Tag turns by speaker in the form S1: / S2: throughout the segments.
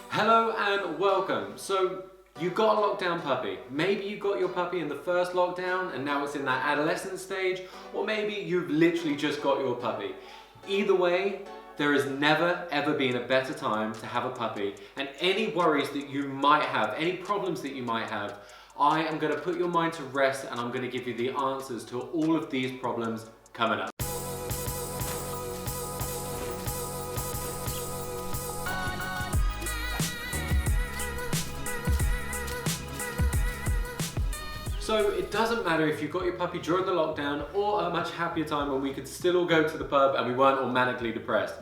S1: Hello and welcome. So you got a lockdown puppy. Maybe you got your puppy in the first lockdown and now it's in that adolescent stage, or maybe you've literally just got your puppy. Either way, there has never ever been a better time to have a puppy, and any worries that you might have, any problems that you might have, I am going to put your mind to rest and I'm going to give you the answers to all of these problems coming up. So it doesn't matter if you got your puppy during the lockdown or a much happier time when we could still all go to the pub and we weren't all manically depressed.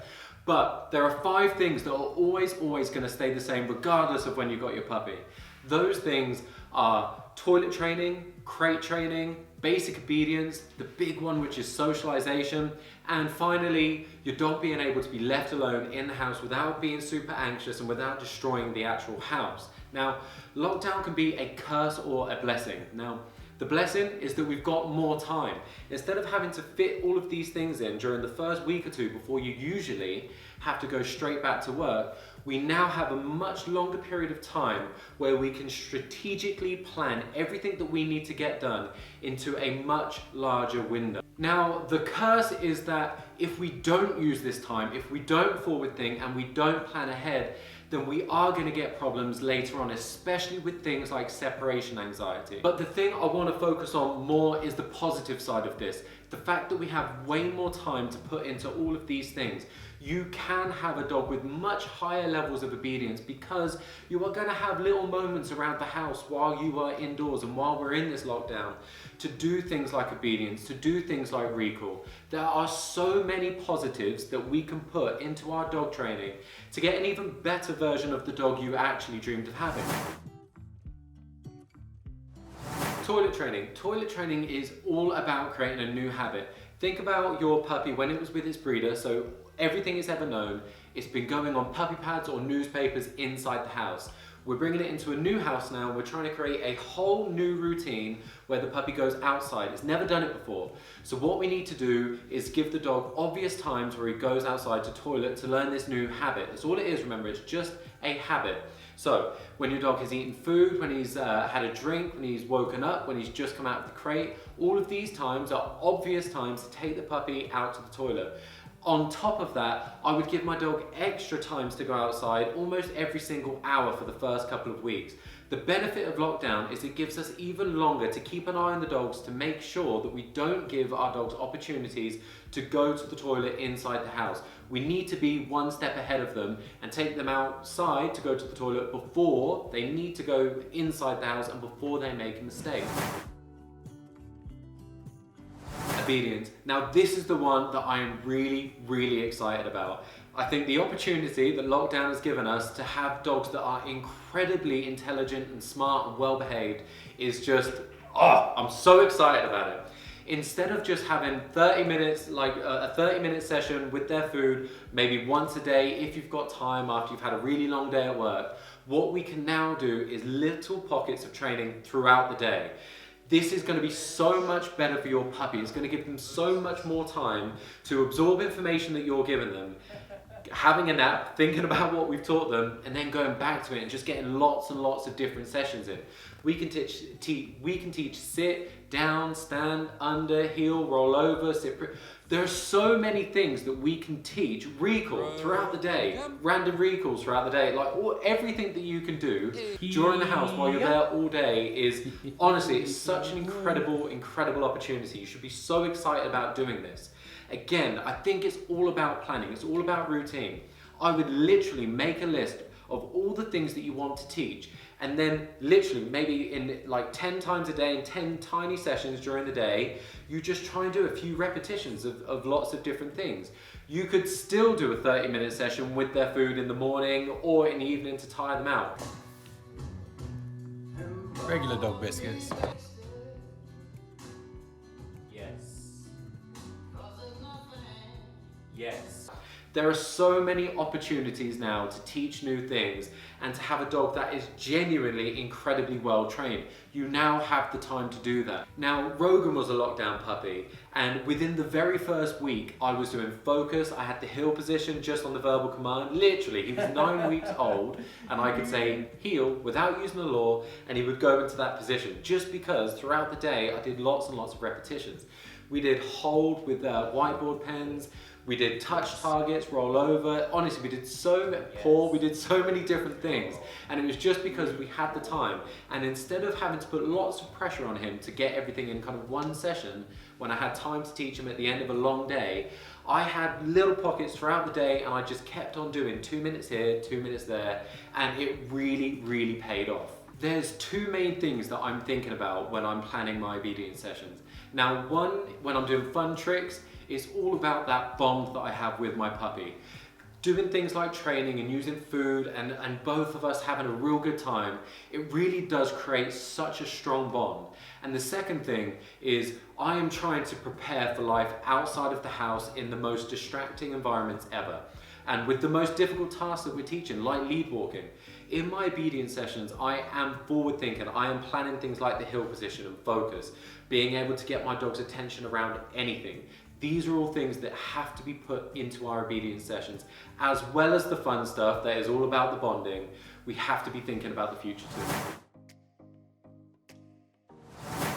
S1: But there are 5 things that are always going to stay the same regardless of when you got your puppy. Those things are toilet training, crate training, basic obedience, the big one which is socialization, and finally your dog being able to be left alone in the house without being super anxious and without destroying the actual house. Now, lockdown can be a curse or a blessing. Now, the blessing is that we've got more time. Instead of having to fit all of these things in during the first week or two before you usually have to go straight back to work, we now have a much longer period of time where we can strategically plan everything that we need to get done into a much larger window. Now, the curse is that if we don't use this time, if we don't forward think and we don't plan ahead, then we are going to get problems later on, especially with things like separation anxiety. But the thing I want to focus on more is the positive side of this. The fact that we have way more time to put into all of these things. You can have a dog with much higher levels of obedience because you are going to have little moments around the house while you are indoors and while we're in this lockdown to do things like obedience, to do things like recall. There are so many positives that we can put into our dog training to get an even better version of the dog you actually dreamed of having. Toilet training. Toilet training is all about creating a new habit. Think about your puppy when it was with its breeder, so everything it's ever known, it's been going on puppy pads or newspapers inside the house. We're bringing it into a new house now. We're trying to create a whole new routine where the puppy goes outside. It's never done it before. So what we need to do is give the dog obvious times where he goes outside to toilet to learn this new habit. That's all it is, remember, it's just a habit. So when your dog has eaten food, when he's had a drink, when he's woken up, when he's just come out of the crate, all of these times are obvious times to take the puppy out to the toilet. On top of that, I would give my dog extra times to go outside almost every single hour for the first couple of weeks. The benefit of lockdown is it gives us even longer to keep an eye on the dogs to make sure that we don't give our dogs opportunities to go to the toilet inside the house. We need to be one step ahead of them and take them outside to go to the toilet before they need to go inside the house and before they make a mistake. Obedience. Now this is the one that I am really excited about. I think the opportunity that lockdown has given us to have dogs that are incredibly intelligent and smart and well behaved is just, I'm so excited about it. Instead of just having 30 minutes, like a 30-minute session with their food, maybe once a day if you've got time after you've had a really long day at work, what we can now do is little pockets of training throughout the day. This is going to be so much better for your puppy. It's going to give them so much more time to absorb information that you're giving them, having a nap, thinking about what we've taught them, and then going back to it and just getting lots and lots of different sessions in. We can teach sit, down, stand, under, heel, roll over, sit. There are so many things that we can teach. Recall throughout the day, random recalls throughout the day, like everything that you can do during the house while you're there all day is, honestly, it's such an incredible opportunity. You should be so excited about doing this. Again, I think it's all about planning. It's all about routine. I would literally make a list of all the things that you want to teach, and then literally maybe in like 10 times a day in 10 tiny sessions during the day, you just try and do a few repetitions of lots of different things. You could still do a 30-minute session with their food in the morning or in the evening to tire them out.
S2: Regular dog biscuits.
S1: Yes. Yes. There are so many opportunities now to teach new things and to have a dog that is genuinely incredibly well trained. You now have the time to do that. Now, Rogan was a lockdown puppy, and within the very first week, I was doing focus. I had the heel position just on the verbal command. Literally, he was 9 weeks old, and I could say heel without using the law, and he would go into that position just because throughout the day, I did lots and lots of repetitions. We did hold with whiteboard pens. We did touch targets, roll over. Honestly, we did paw, we did so many different things. And it was just because we had the time. And instead of having to put lots of pressure on him to get everything in kind of one session, when I had time to teach him at the end of a long day, I had little pockets throughout the day and I just kept on doing 2 minutes here, 2 minutes there. And it really, really paid off. There's two main things that I'm thinking about when I'm planning my obedience sessions. Now, one, when I'm doing fun tricks, it's all about that bond that I have with my puppy. Doing things like training and using food and both of us having a real good time, it really does create such a strong bond. And the second thing is I am trying to prepare for life outside of the house in the most distracting environments ever. And with the most difficult tasks that we're teaching, like lead walking, in my obedience sessions, I am forward thinking. I am planning things like the heel position and focus, being able to get my dog's attention around anything. These are all things that have to be put into our obedience sessions, as well as the fun stuff that is all about the bonding. We have to be thinking about the future too.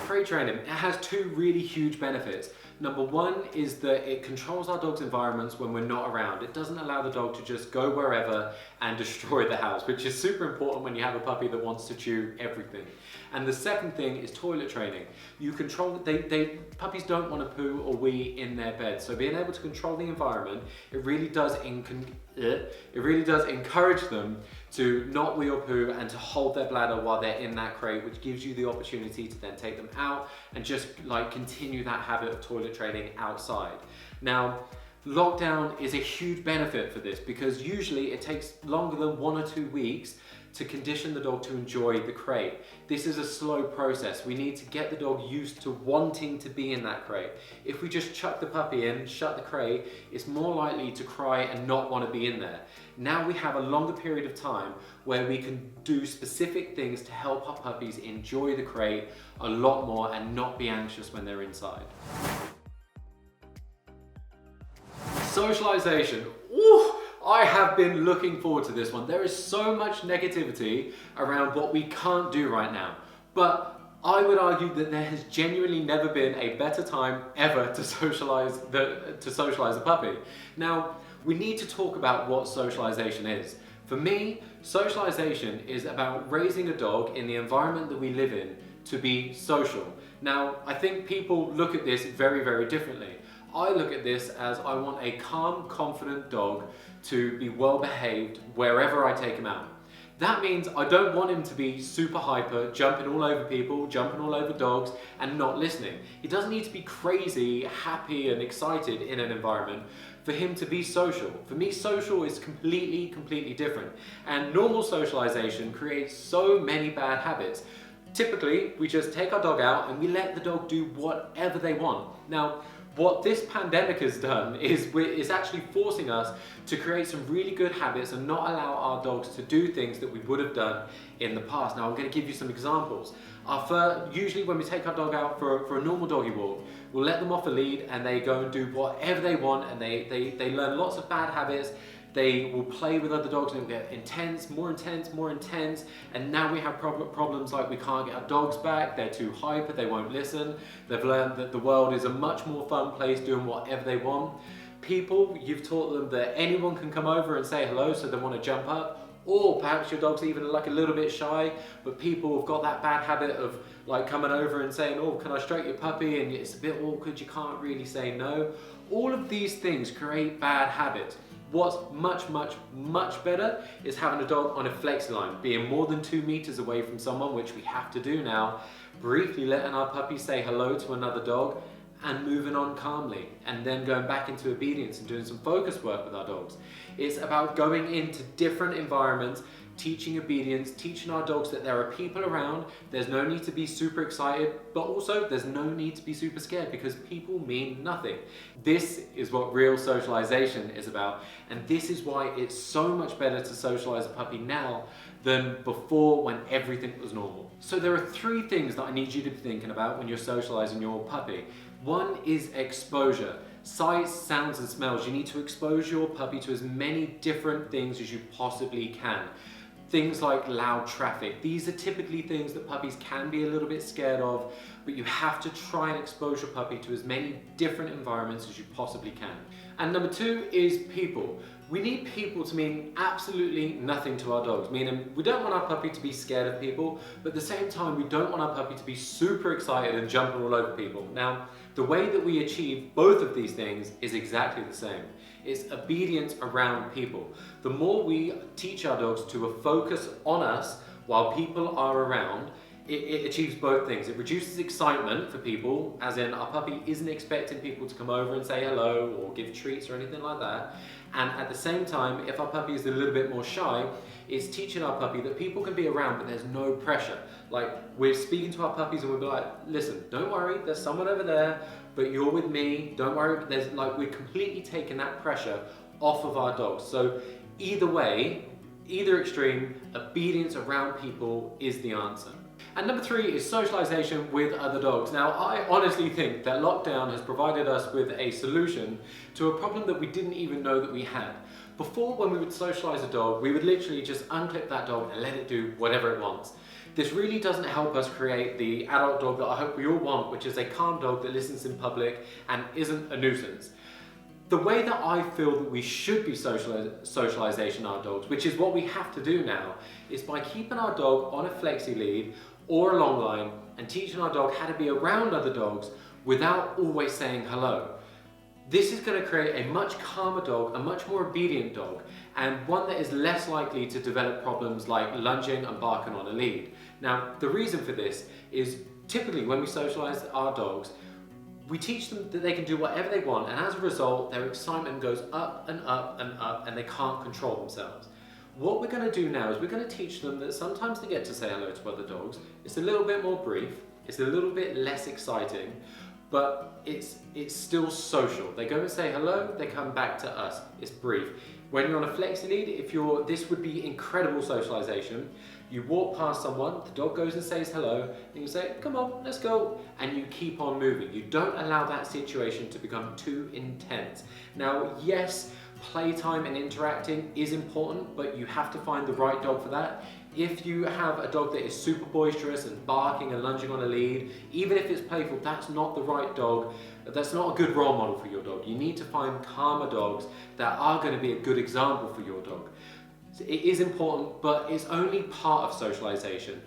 S1: Crate training, it has two really huge benefits. Number one is that it controls our dog's environments when we're not around. It doesn't allow the dog to just go wherever and destroy the house, which is super important when you have a puppy that wants to chew everything. And the second thing is toilet training. You control, puppies don't want to poo or wee in their bed. So being able to control the environment, it really does encourage them to not wee or poo and to hold their bladder while they're in that crate, which gives you the opportunity to then take them out and just like continue that habit of toilet training outside. Now, lockdown is a huge benefit for this because usually it takes longer than 1 or 2 weeks to condition the dog to enjoy the crate. This is a slow process. We need to get the dog used to wanting to be in that crate. If we just chuck the puppy in, shut the crate, it's more likely to cry and not want to be in there. Now we have a longer period of time where we can do specific things to help our puppies enjoy the crate a lot more and not be anxious when they're inside. Socialization. Ooh, I have been looking forward to this one. There is so much negativity around what we can't do right now, but I would argue that there has genuinely never been a better time ever to socialize a puppy. Now, we need to talk about what socialization is. For me, socialization is about raising a dog in the environment that we live in to be social. Now, I think people look at this very, very differently. I look at this as I want a calm, confident dog to be well behaved wherever I take him out. That means I don't want him to be super hyper, jumping all over people, jumping all over dogs, and not listening. He doesn't need to be crazy, happy, and excited in an environment for him to be social. For me, social is completely different. And normal socialization creates so many bad habits. Typically, we just take our dog out and we let the dog do whatever they want. Now, what this pandemic has done is it's actually forcing us to create some really good habits and not allow our dogs to do things that we would have done in the past. Now, I'm going to give you some examples. Usually when we take our dog out for a normal doggy walk, we'll let them off a lead and they go and do whatever they want, and they learn lots of bad habits. They will play with other dogs and get intense, more intense, and now we have problems like we can't get our dogs back, they're too hyper, they won't listen. They've learned that the world is a much more fun place doing whatever they want. People, you've taught them that anyone can come over and say hello, so they want to jump up, or perhaps your dog's even like a little bit shy, but people have got that bad habit of like coming over and saying, oh, can I stroke your puppy? And it's a bit awkward, you can't really say no. All of these things create bad habits. What's much better is having a dog on a flexi line, being more than 2 meters away from someone, which we have to do now, briefly letting our puppy say hello to another dog and moving on calmly, and then going back into obedience and doing some focus work with our dogs. It's about going into different environments, teaching obedience, teaching our dogs that there are people around. There's no need to be super excited, but also there's no need to be super scared because people mean nothing. This is what real socialization is about, and this is why it's so much better to socialize a puppy now than before when everything was normal. So there are 3 things that I need you to be thinking about when you're socializing your puppy. One is exposure. Sights, sounds and smells. You need to expose your puppy to as many different things as you possibly can. Things like loud traffic. These are typically things that puppies can be a little bit scared of, but you have to try and expose your puppy to as many different environments as you possibly can. And number 2 is people. We need people to mean absolutely nothing to our dogs, meaning we don't want our puppy to be scared of people, but at the same time we don't want our puppy to be super excited and jumping all over people. Now, the way that we achieve both of these things is exactly the same. It's obedience around people. The more we teach our dogs to focus on us while people are around, it achieves both things. It reduces excitement for people, as in our puppy isn't expecting people to come over and say hello or give treats or anything like that. And at the same time, if our puppy is a little bit more shy, it's teaching our puppy that people can be around, but there's no pressure. Like, we're speaking to our puppies and we'll be like, listen, don't worry, there's someone over there, but you're with me, don't worry. We're completely taking that pressure off of our dogs. So either way, either extreme, obedience around people is the answer. And number 3 is socialization with other dogs. Now, I honestly think that lockdown has provided us with a solution to a problem that we didn't even know that we had. Before, when we would socialize a dog, we would literally just unclip that dog and let it do whatever it wants. This really doesn't help us create the adult dog that I hope we all want, which is a calm dog that listens in public and isn't a nuisance. The way that I feel that we should be socialization our dogs, which is what we have to do now, is by keeping our dog on a flexi lead or a long line and teaching our dog how to be around other dogs without always saying hello. This is going to create a much calmer dog, a much more obedient dog, and one that is less likely to develop problems like lunging and barking on a lead. Now, the reason for this is typically when we socialize our dogs, we teach them that they can do whatever they want, and as a result, their excitement goes up and up and up, and they can't control themselves. What we're going to do now is we're going to teach them that sometimes they get to say hello to other dogs. It's a little bit more brief, it's a little bit less exciting, but it's still social. They go and say hello, they come back to us. It's brief. When you're on a flexi lead, this would be incredible socialization. You walk past someone, the dog goes and says hello, and you say, come on, let's go, and you keep on moving. You don't allow that situation to become too intense. Now, yes, playtime and interacting is important, but you have to find the right dog for that. If you have a dog that is super boisterous and barking and lunging on a lead, even if it's playful, that's not the right dog. That's not a good role model for your dog. You need to find calmer dogs that are going to be a good example for your dog. So it is important, but it's only part of socialization.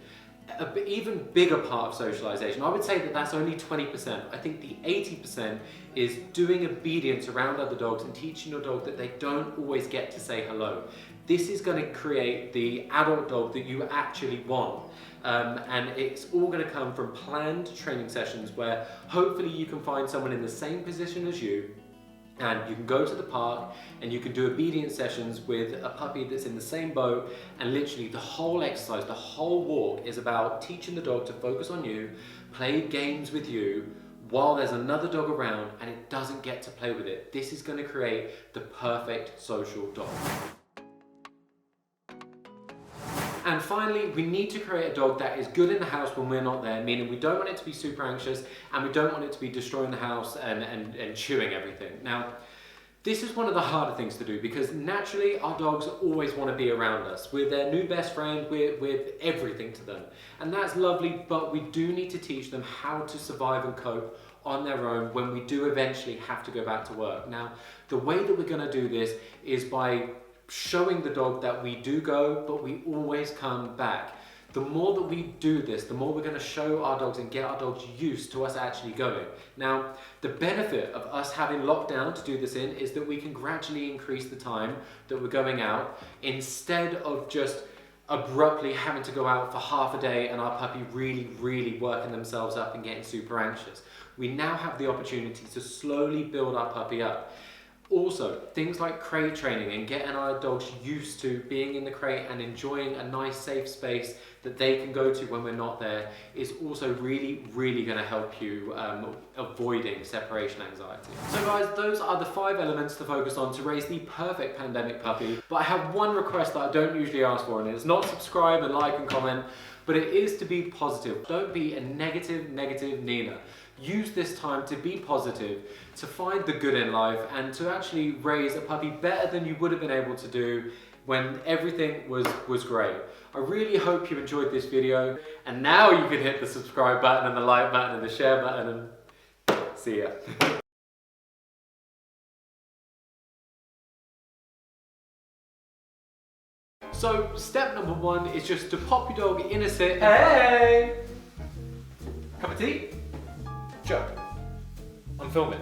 S1: An even bigger part of socialization, I would say that that's only 20%. I think the 80% is doing obedience around other dogs and teaching your dog that they don't always get to say hello. This is going to create the adult dog that you actually want. And it's all going to come from planned training sessions where hopefully you can find someone in the same position as you, and you can go to the park and you can do obedience sessions with a puppy that's in the same boat, and literally the whole exercise, the whole walk is about teaching the dog to focus on you, play games with you while there's another dog around and it doesn't get to play with it. This is going to create the perfect social dog. And finally, we need to create a dog that is good in the house when we're not there, meaning we don't want it to be super anxious and we don't want it to be destroying the house and chewing everything. Now, this is one of the harder things to do because naturally our dogs always want to be around us. We're their new best friend, we're everything to them. And that's lovely, but we do need to teach them how to survive and cope on their own when we do eventually have to go back to work. Now, the way that we're going to do this is by showing the dog that we do go, but we always come back. The more that we do this, the more we're going to show our dogs and get our dogs used to us actually going. Now, the benefit of us having lockdown to do this in is that we can gradually increase the time that we're going out instead of just abruptly having to go out for half a day and our puppy really working themselves up and getting super anxious. We now have the opportunity to slowly build our puppy up. Also, things like crate training and getting our dogs used to being in the crate and enjoying a nice safe space that they can go to when we're not there is also really, really going to help you avoiding separation anxiety. So guys, those are the 5 elements to focus on to raise the perfect pandemic puppy. But I have one request that I don't usually ask for, and it's not subscribe and like and comment, but it is to be positive. Don't be a negative Nina. Use this time to be positive, to find the good in life, and to actually raise a puppy better than you would have been able to do when everything was great. I really hope you enjoyed this video, and now you can hit the subscribe button and the like button and the share button, and see ya. So step number 1 is just to pop your dog in a sit. Hey! Cup of tea? Joe, I'm filming.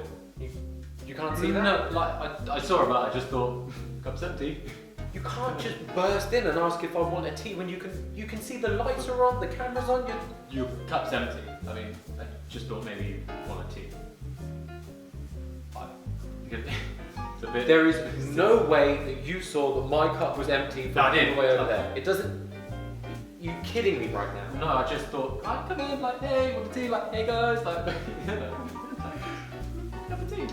S1: You can't see that? No, like I saw it, but I just thought, cup's empty. You can't just burst in and ask if I want a tea when you can see the lights are on, the camera's on. Your cup's empty. I mean, I just thought maybe you want a tea. It's a bit. There is no way that you saw that my cup was empty from all the way over there. It doesn't. You kidding me right now? No, I just thought I'd come in like, hey, want a tea? Like, hey guys, like, you know, have a tea.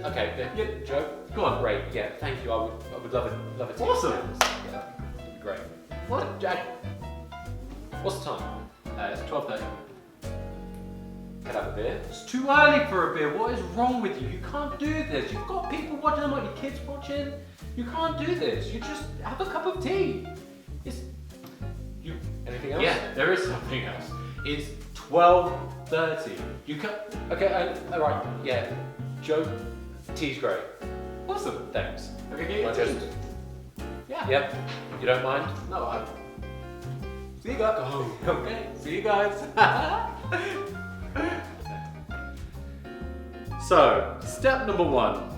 S1: Okay, yeah, Joe, go on. Great, yeah, thank you. I would love a tea. Awesome. Yeah, that'd be great. What, Jack? What's the time? It's 12:30. Can I have a beer? It's too early for a beer. What is wrong with you? You can't do this. You've got people watching. Like your kids watching. You can't do this. You just have a cup of tea. Anything else? Yeah, there is something else. It's 12:30. You can. Okay, alright, yeah. Joe, tea's great. Awesome, thanks. Okay, get yeah. Yep. You don't mind? No, I. See you guys. Oh, okay. See you guys. So, step number 1.